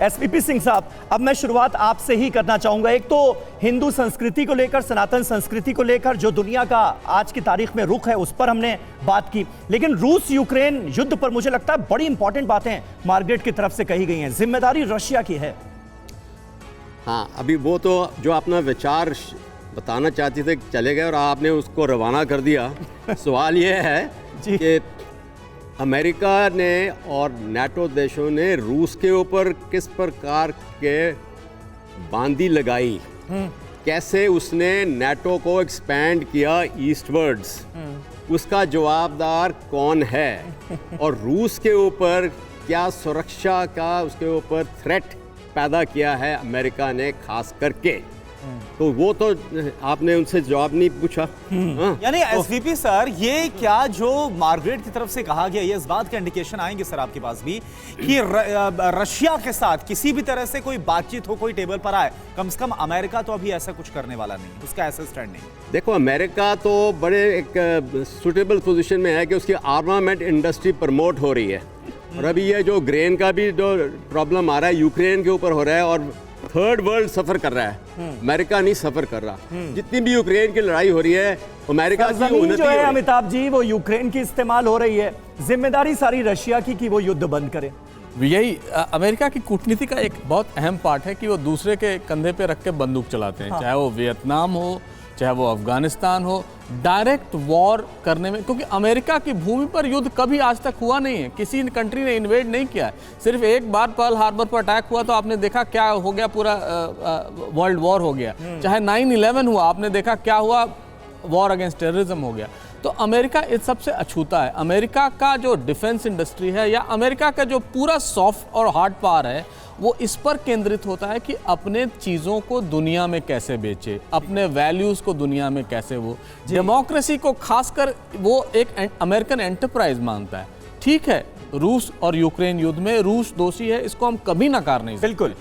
SPP Singh साहब, अब मैं शुरुआत आपसे ही करना चाहूंगा। एक तो हिंदू संस्कृति को लेकर, सनातन संस्कृति को लेकर जो दुनिया का आज की तारीख में रुख है, उस पर हमने बात की। लेकिन रूस यूक्रेन युद्ध पर मुझे लगता है बड़ी इंपॉर्टेंट बातें मार्गरेट की तरफ से कही गई हैं। जिम्मेदारी रशिया की है। हाँ, अभी वो तो जो अपना विचार बताना चाहते थे चले गए और आपने उसको रवाना कर दिया। सवाल ये है कि अमेरिका ने और नाटो देशों ने रूस के ऊपर किस प्रकार के बांदी लगाई, कैसे उसने नाटो को एक्सपैंड किया ईस्टवर्ड्स, उसका जवाबदार कौन है, और रूस के ऊपर क्या सुरक्षा का उसके ऊपर थ्रेट पैदा किया है अमेरिका ने खास करके। तो वो तो आपने उनसे जवाब नहीं पूछा। यानी एसवीपी सर, ये क्या जो मार्गरेट की तरफ से कहा गया, ये इस बात का इंडिकेशन आएंगे सर आपके पास भी कि रशिया के साथ किसी भी तरह से कोई बातचीत हो, कोई टेबल पर आए, कम से कम अमेरिका तो अभी ऐसा कुछ करने वाला नहीं, उसका ऐसा स्टैंड नहीं। देखो, अमेरिका तो बड़े एक सुटेबल पोजीशन में है कि उसकी आर्मामेंट इंडस्ट्री प्रमोट हो रही है, और अभी ये जो ग्रेन का भी जो प्रॉब्लम आ रहा है यूक्रेन के ऊपर हो रहा है, और थर्ड वर्ल्ड सफर कर रहा है, अमेरिका नहीं सफर कर रहा। जितनी भी यूक्रेन की लड़ाई हो रही है, अमेरिका की जमीन जो है अमिताभ जी वो यूक्रेन की इस्तेमाल हो रही है। जिम्मेदारी सारी रशिया की कि वो युद्ध बंद करे। यही अमेरिका की कूटनीति का एक बहुत अहम पार्ट है कि वो दूसरे के कंधे पे रख के बंदूक चलाते हैं। चाहे वो वियतनाम हो, चाहे वो अफगानिस्तान हो, डायरेक्ट वॉर करने में, क्योंकि अमेरिका की भूमि पर युद्ध कभी आज तक हुआ नहीं है, किसी कंट्री ने इन्वेड नहीं किया है। सिर्फ एक बार पर्ल हार्बर पर अटैक हुआ तो आपने देखा क्या हो गया, पूरा वर्ल्ड वॉर हो गया। चाहे 9/11 हुआ, आपने देखा क्या हुआ, वॉर अगेंस्ट टेररिज्म हो गया। तो अमेरिका इस सबसे अछूता है। अमेरिका का जो डिफेंस इंडस्ट्री है या अमेरिका का जो पूरा सॉफ्ट और हार्ड पावर है, वो इस पर केंद्रित होता है कि अपने चीज़ों को दुनिया में कैसे बेचे, अपने वैल्यूज़ को दुनिया में कैसे वो डेमोक्रेसी को खासकर वो एक अमेरिकन एंटरप्राइज मानता है। ठीक है, रूस और यूक्रेन युद्ध में रूस दोषी है, इसको हम कभी नकार नहीं सकते। बिल्कुल।